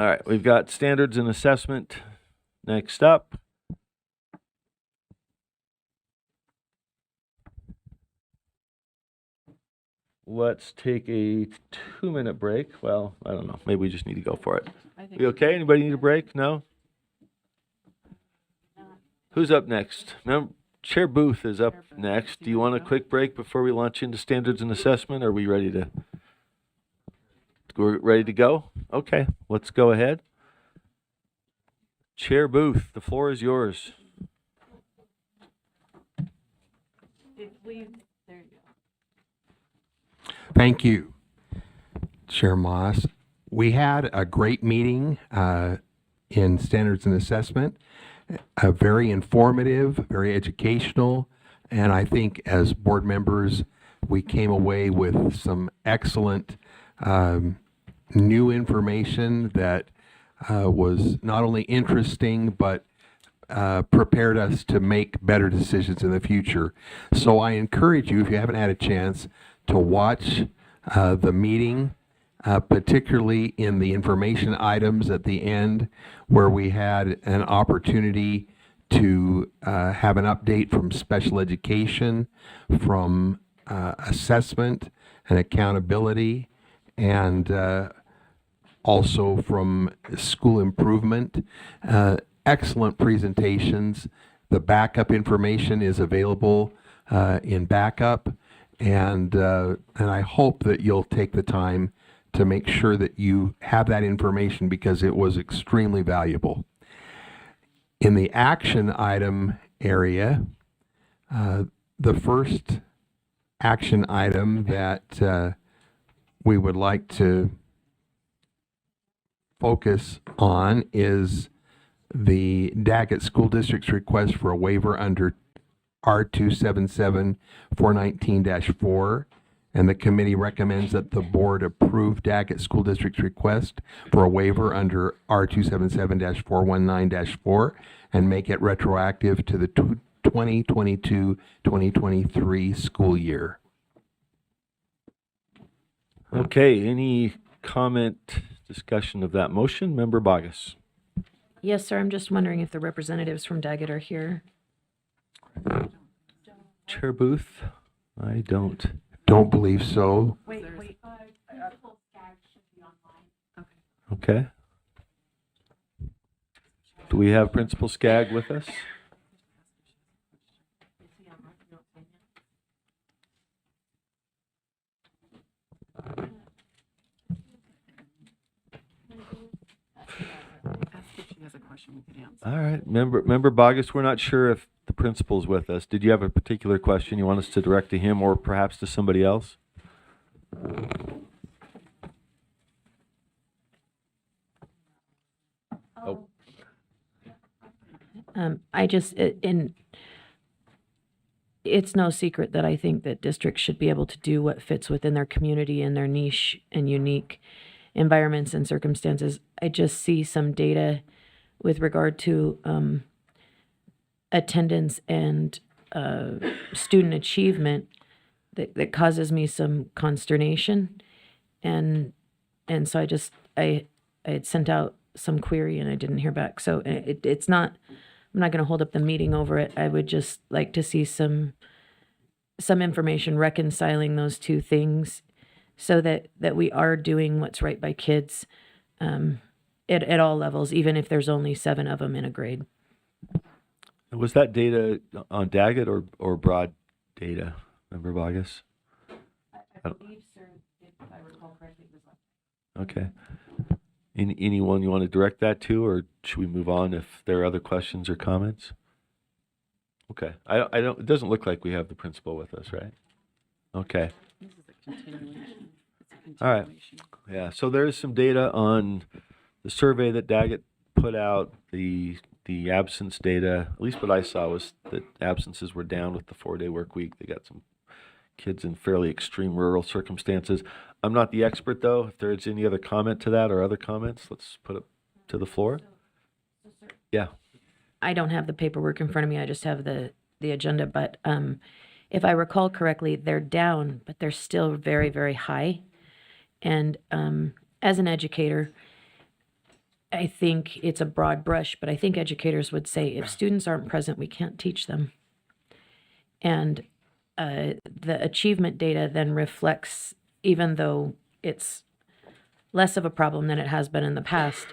All right, we've got standards and assessment next up. Let's take a 2-minute break. Well, I don't know. Maybe we just need to go for it. We okay? Anybody need a break? No? Who's up next? Chair Booth is up next. Do you want a quick break before we launch into standards and assessment? Are we ready to? We're ready to go? Okay, let's go ahead. Chair Booth, the floor is yours. Thank you, Chair Moss. We had a great meeting in Standards and Assessment, very informative, very educational, and I think as board members, we came away with some excellent new information that was not only interesting, but prepared us to make better decisions in the future. So I encourage you, if you haven't had a chance, to watch the meeting, particularly in the information items at the end, where we had an opportunity to have an update from special education, from assessment and accountability, and also from school improvement. Excellent presentations. The backup information is available in backup, and I hope that you'll take the time to make sure that you have that information because it was extremely valuable. In the action item area, the first action item that we would like to focus on is the Daggett School District's request for a waiver under R277419-4, and the committee recommends that the board approve Daggett School District's request for a waiver under R277-419-4 and make it retroactive to the 2022-2023 school year. Okay, any comment, discussion of that motion? Member Bogus. Yes, sir. I'm just wondering if the representatives from Daggett are here. Chair Booth? I don't. Don't believe so. Wait. Okay. Do we have Principal Skagg with us? All right, member Bogus, we're not sure if the principal's with us. Did you have a particular question you want us to direct to him or perhaps to somebody else? Oh. It's no secret that I think that districts should be able to do what fits within their community and their niche and unique environments and circumstances. I just see some data with regard to attendance and student achievement that causes me some consternation, and so I had sent out some query and I didn't hear back. So it's not. I'm not going to hold up the meeting over it. I would just like to see some information reconciling those two things, so that we are doing what's right by kids at all levels, even if there's only 7 of them in a grade. Was that data on Daggett or broad data, Member Bogus? I believe, sir, if I recall correctly, it was okay. Anyone you want to direct that to, or should we move on if there are other questions or comments? Okay, I don't. It doesn't look like we have the principal with us, right? Okay. This is a continuation. All right. Yeah. So there's some data on the survey that Daggett put out. The absence data, at least what I saw, was that absences were down with the 4-day work week. They got some kids in fairly extreme rural circumstances. I'm not the expert, though. If there's any other comment to that or other comments, let's put it to the floor. Yeah. I don't have the paperwork in front of me. I just have the agenda. But if I recall correctly, they're down, but they're still very, very high. And as an educator, I think it's a broad brush, but I think educators would say if students aren't present, we can't teach them. And the achievement data then reflects, even though it's less of a problem than it has been in the past,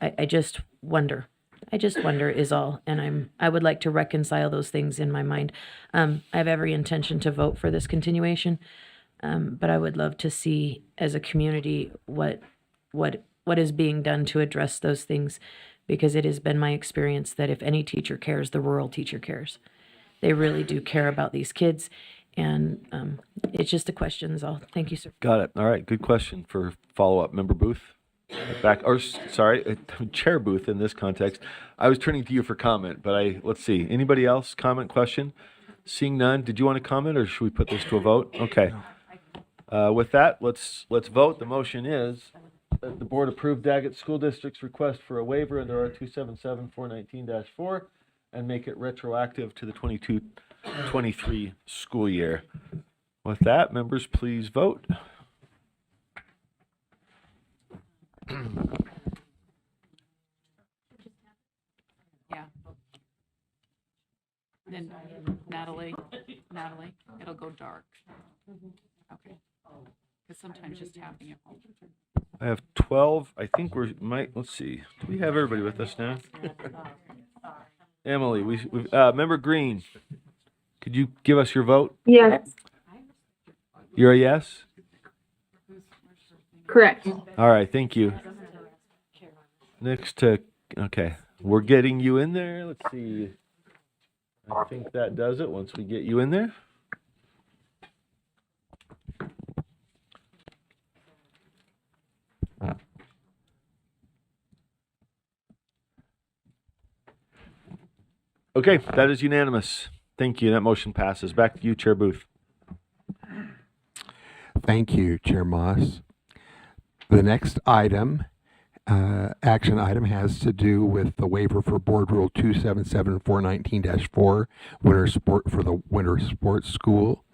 I just wonder. I just wonder is all, and I would like to reconcile those things in my mind. I have every intention to vote for this continuation, but I would love to see as a community what is being done to address those things, because it has been my experience that if any teacher cares, the rural teacher cares. They really do care about these kids, and it's just a question is all. Thank you, sir. Got it. All right. Good question for follow-up. Member Booth? Chair Booth in this context. I was turning to you for comment, but let's see. Anybody else? Comment, question? Seeing none, did you want to comment, or should we put this to a vote? Okay. With that, let's vote. The motion is that the board approve Daggett School District's request for a waiver under R 277-419-4 and make it retroactive to the 22-23 school year. With that, members, please vote. Yeah. Then Natalie, it'll go dark. Okay. Because sometimes just tapping it won't. I have 12. I think let's see. Do we have everybody with us now? Emily, Member Green, could you give us your vote? Yes, You're a yes? correct. All right, thank you. Next okay, we're getting you in there. Let's see. I think that does it once we get you in there. Okay, that is unanimous. Thank you. That motion passes. Back to you, Chair Booth. Thank you, Chair Moss. The next item, action item, has to do with the waiver for Board Rule 277-419-4, winter sport for the winter sports school.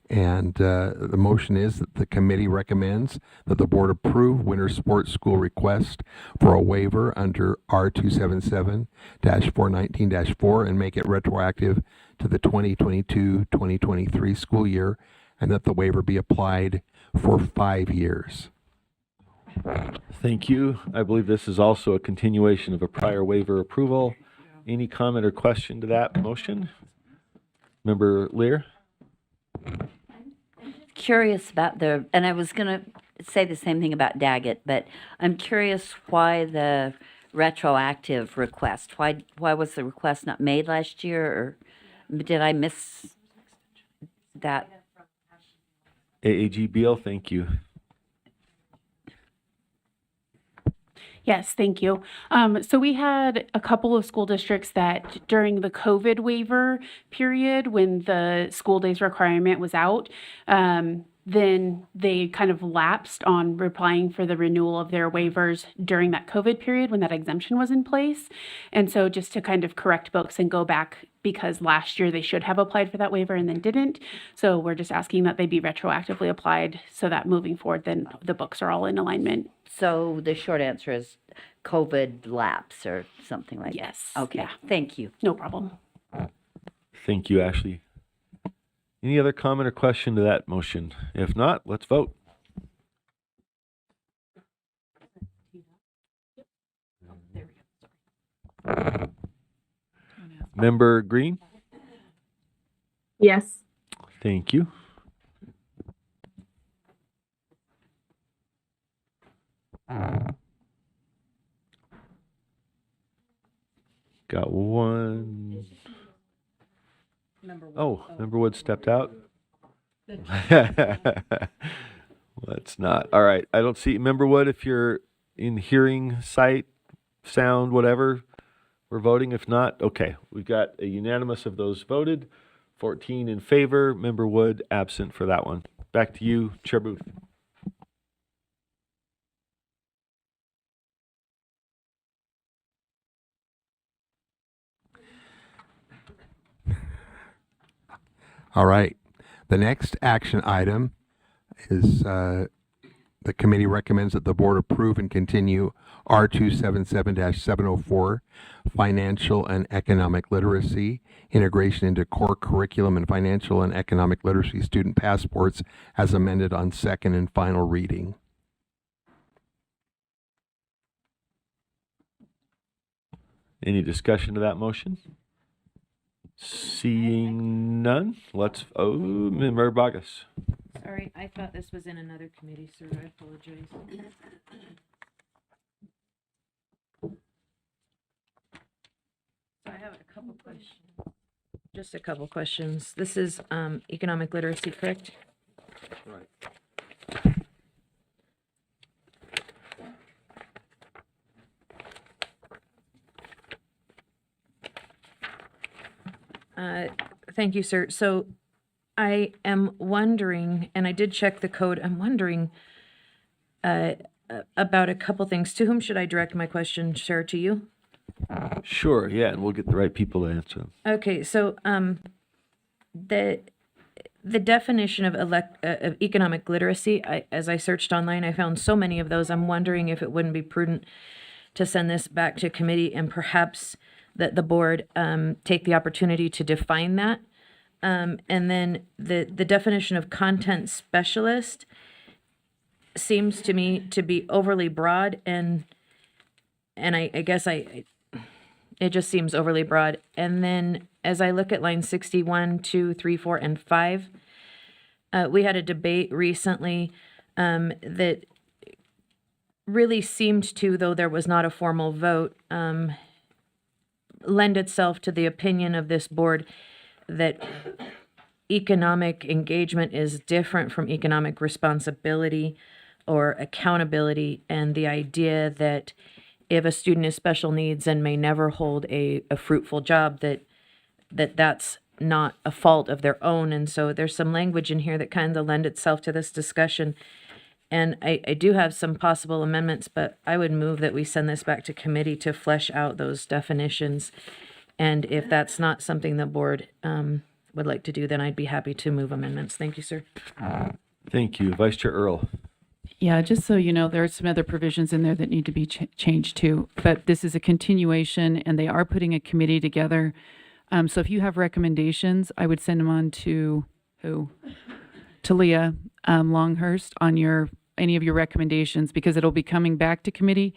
And the motion is that the committee recommends that the board approve winter sports school request for a waiver under R 277-419-4 and make it retroactive to the 2022-2023 school year, and that the waiver be applied for 5 years. Thank you. I believe this is also a continuation of a prior waiver approval. Any comment or question to that motion? Member Lear? Curious about and I was going to say the same thing about Daggett, but I'm curious why the retroactive request. Why was the request not made last year, or did I miss that? AAG Beal, thank you. Yes, thank you. So we had a couple of school districts that during the COVID waiver period, when the school days requirement was out, then they kind of lapsed on replying for the renewal of their waivers during that COVID period when that exemption was in place. And so just to kind of correct books and go back, because last year they should have applied for that waiver and then didn't. So we're just asking that they be retroactively applied so that moving forward, then the books are all in alignment. So the short answer is COVID lapse or something like Yes, that. Okay, yeah. thank you. No problem. Thank you, Ashley. Any other comment or question to that motion? If not, let's vote. Member Green? Yes, Thank you. Got one. Member Wood stepped out. Let's not. All right. I don't see Member Wood. If you're in hearing, sight, sound, whatever, we're voting. If not, okay. We've got a unanimous of those voted. 14 in favor. Member Wood absent for that one. Back to you, Chair Booth. All right. The next action item is The committee recommends that the board approve and continue R277-704, Financial and Economic Literacy, Integration into Core Curriculum and Financial and Economic Literacy Student Passports as amended on second and final reading. Any discussion to that motion? Seeing none, Member Vargas. Sorry, I thought this was in another committee, sir. I apologize. So I have a couple questions. Just a couple questions. This is economic literacy, correct? Right. Thank you, sir. So I am wondering, and I did check the code, I'm wondering about a couple things. To whom should I direct my question, sir? To you? Sure, yeah, and we'll get the right people to answer them. Okay, so the definition of economic literacy, as I searched online, I found so many of those. I'm wondering if it wouldn't be prudent to send this back to committee and perhaps that the board take the opportunity to define that. And then the definition of content specialist seems to me to be overly broad, and I guess it just seems overly broad. And then as I look at line 61, 2, 3, 4, and 5, we had a debate recently that really seemed to, though there was not a formal vote, lend itself to the opinion of this board that economic engagement is different from economic responsibility or accountability, and the idea that if a student is special needs and may never hold a fruitful job, that's not a fault of their own. And so there's some language in here that kind of lend itself to this discussion. And I do have some possible amendments, but I would move that we send this back to committee to flesh out those definitions. And if that's not something the board would like to do, then I'd be happy to move amendments. Thank you, sir. Thank you. Vice Chair Earl. Yeah, just so you know, there are some other provisions in there that need to be changed too. But this is a continuation, and they are putting a committee together. So if you have recommendations, I would send them on to who? To Leah Longhurst on any of your recommendations, because it'll be coming back to committee.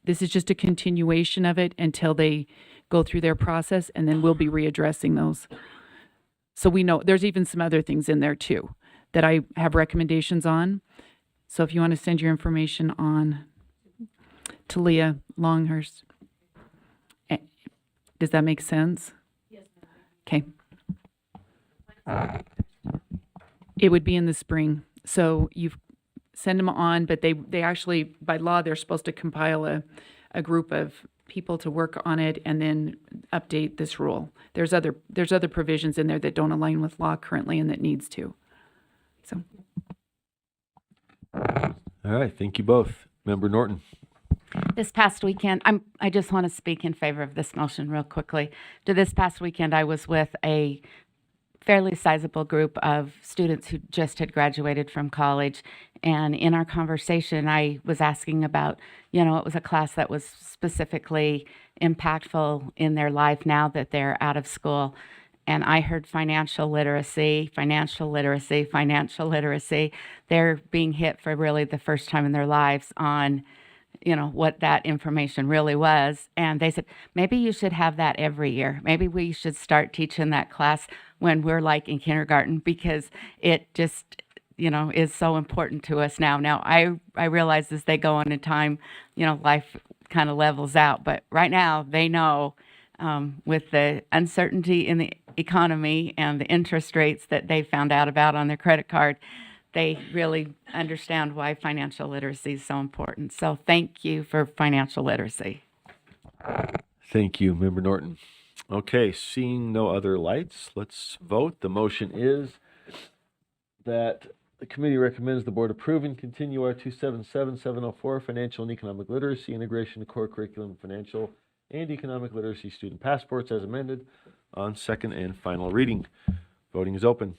This is just a continuation of it until they go through their process, and then we'll be readdressing those. So we know there's even some other things in there too that I have recommendations on. So if you want to send your information on to Leah Longhurst. Does that make sense? Yes. Okay. It would be in the spring. So you send them on, but they actually, by law, they're supposed to compile a group of people to work on it and then update this rule. There's other provisions in there that don't align with law currently and that needs to. So. All right, thank you both. Member Norton. This past weekend, I just want to speak in favor of this motion real quickly. This past weekend, I was with a fairly sizable group of students who just had graduated from college. And in our conversation, I was asking about, it was a class that was specifically impactful in their life now that they're out of school. And I heard financial literacy. They're being hit for really the first time in their lives on, what that information really was. And they said, maybe you should have that every year. Maybe we should start teaching that class when we're like in kindergarten, because it just, is so important to us now. Now, I realize as they go on in time, life kind of levels out. But right now, they know with the uncertainty in the economy and the interest rates that they found out about on their credit card, they really understand why financial literacy is so important. So thank you for financial literacy. Thank you, Member Norton. Okay, seeing no other lights, let's vote. The motion is that the committee recommends the board approve and continue R277-704, Financial and Economic Literacy, Integration to Core Curriculum, Financial and Economic Literacy Student Passports as amended on second and final reading. Voting is open.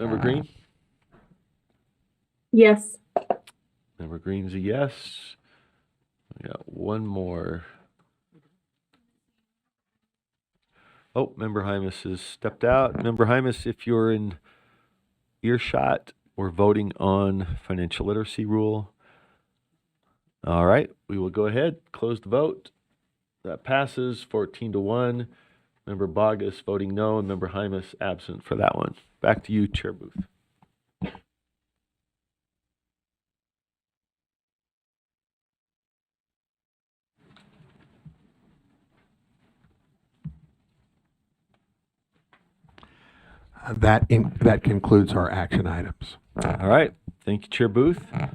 Member Green? Yes. Member Green's a yes. We got one more. Oh, Member Hymas has stepped out. Member Hymas, if you're in earshot, we're voting on financial literacy rule. All right, we will go ahead, close the vote. That passes 14-1. Member Bogus voting no, and Member Hymas absent for that one. Back to you, Chair Booth. That concludes our action items. All right, thank you, Chair Booth.